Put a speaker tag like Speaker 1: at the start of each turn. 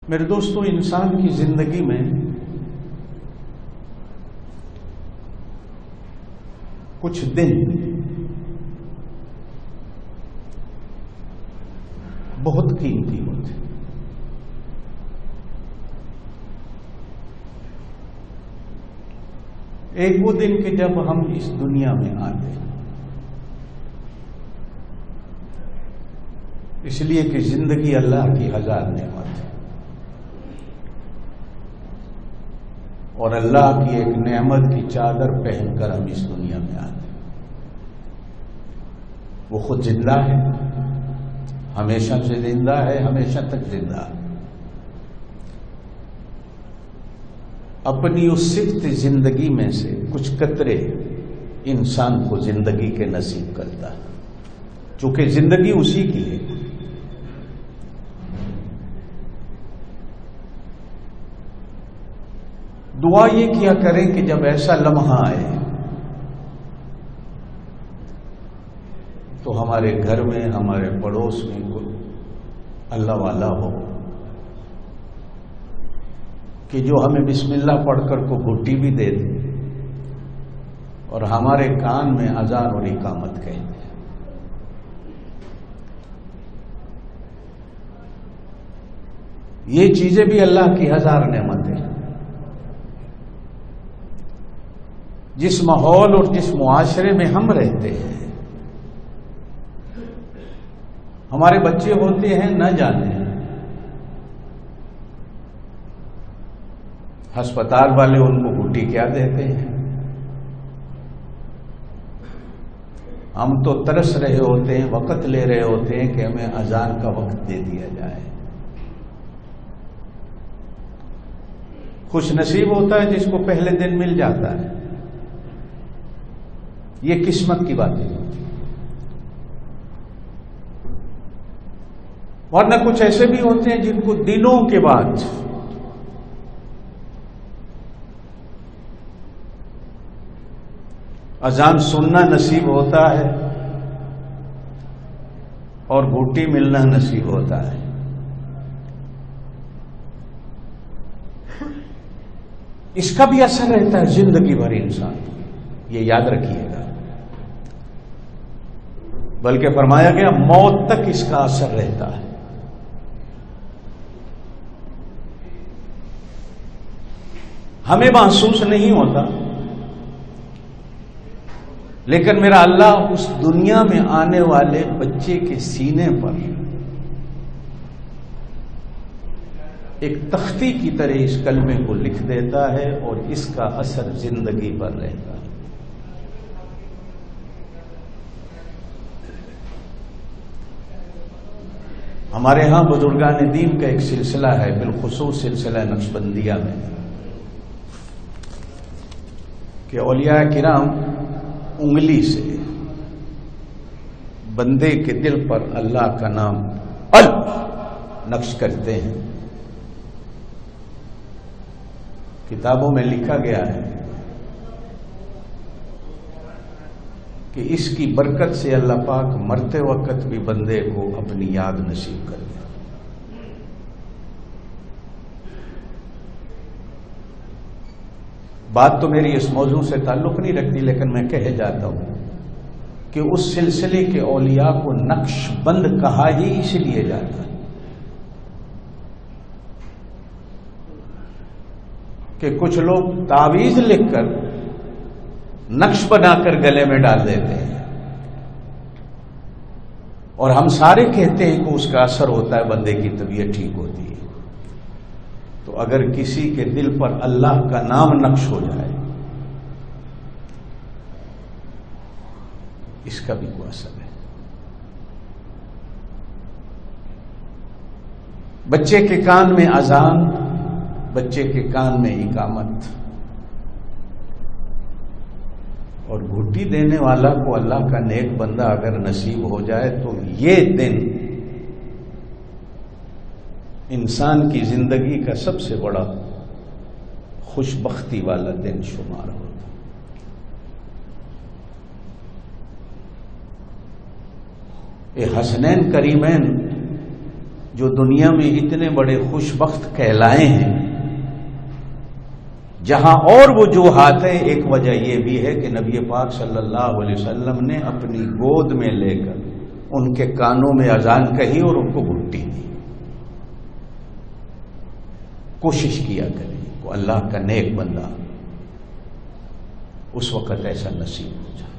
Speaker 1: میرے دوستو، انسان کی زندگی میں کچھ دن بہت قیمتی ہوتے ہیں۔ ایک وہ دن کہ جب ہم اس دنیا میں آتے ہیں، اس لیے کہ زندگی اللہ کی ہزار نعمت ہے، اور اللہ کی ایک نعمت کی چادر پہن کر ہم اس دنیا میں آتے ہیں۔ وہ خود زندہ ہے، ہمیشہ سے زندہ ہے، ہمیشہ تک زندہ ہے۔ اپنی اس صفت زندگی میں سے کچھ قطرے انسان کو زندگی کے نصیب کرتا ہے، چونکہ زندگی اسی کی ہے۔ دعا یہ کیا کریں کہ جب ایسا لمحہ آئے تو ہمارے گھر میں، ہمارے پڑوس میں کوئی اللہ والا ہو کہ جو ہمیں بسم اللہ پڑھ کر کو گھٹی بھی دے دے اور ہمارے کان میں اذان اور اقامت کہہ دے۔ یہ چیزیں بھی اللہ کی ہزار نعمتیں ہیں۔ جس ماحول اور جس معاشرے میں ہم رہتے ہیں، ہمارے بچے ہوتے ہیں نہ جانے ہسپتال والے ان کو گھٹی کیا دیتے ہیں، ہم تو ترس رہے ہوتے ہیں، وقت لے رہے ہوتے ہیں کہ ہمیں اذان کا وقت دے دیا جائے۔ خوش نصیب ہوتا ہے جس کو پہلے دن مل جاتا ہے، یہ قسمت کی بات ہے۔ ورنہ کچھ ایسے بھی ہوتے ہیں جن کو دنوں کے بعد اذان سننا نصیب ہوتا ہے اور گھٹی ملنا نصیب ہوتا ہے۔ اس کا بھی اثر رہتا ہے زندگی بھر انسان، یہ یاد رکھیے گا۔ بلکہ فرمایا گیا موت تک اس کا اثر رہتا ہے۔ ہمیں محسوس نہیں ہوتا، لیکن میرا اللہ اس دنیا میں آنے والے بچے کے سینے پر ایک تختی کی طرح اس کلمے کو لکھ دیتا ہے اور اس کا اثر زندگی پر رہتا ہے۔ ہمارے ہاں بزرگان دین کا ایک سلسلہ ہے، بالخصوص سلسلہ نقشبندیہ میں، کہ اولیاء کرام انگلی سے بندے کے دل پر اللہ کا نام نقش کرتے ہیں۔ کتابوں میں لکھا گیا ہے کہ اس کی برکت سے اللہ پاک مرتے وقت بھی بندے کو اپنی یاد نصیب کر دے۔ بات تو میری اس موضوع سے تعلق نہیں رکھتی، لیکن میں کہہ جاتا ہوں کہ اس سلسلے کے اولیاء کو نقش بند کہا ہی اس لیے جاتا ہے کہ کچھ لوگ تعویذ لکھ کر نقش بنا کر گلے میں ڈال دیتے ہیں، اور ہم سارے کہتے ہیں کہ اس کا اثر ہوتا ہے، بندے کی طبیعت ٹھیک ہوتی ہے۔ تو اگر کسی کے دل پر اللہ کا نام نقش ہو جائے، اس کا بھی کوئی اثر ہے۔ بچے کے کان میں اذان، بچے کے کان میں اقامت، اور گھٹی دینے والا کو اللہ کا نیک بندہ اگر نصیب ہو جائے تو یہ دن انسان کی زندگی کا سب سے بڑا خوش بختی والا دن شمار ہوتا۔ یہ حسنین کریمین جو دنیا میں اتنے بڑے خوش بخت کہلائے ہیں، جہاں اور وجوہات ہیں، ایک وجہ یہ بھی ہے کہ نبی پاک صلی اللہ علیہ وسلم نے اپنی گود میں لے کر ان کے کانوں میں اذان کہی اور ان کو گھٹی دی۔ کوشش کیا کریں کہ اللہ کا نیک بندہ اس وقت ایسا نصیب ہو جائے۔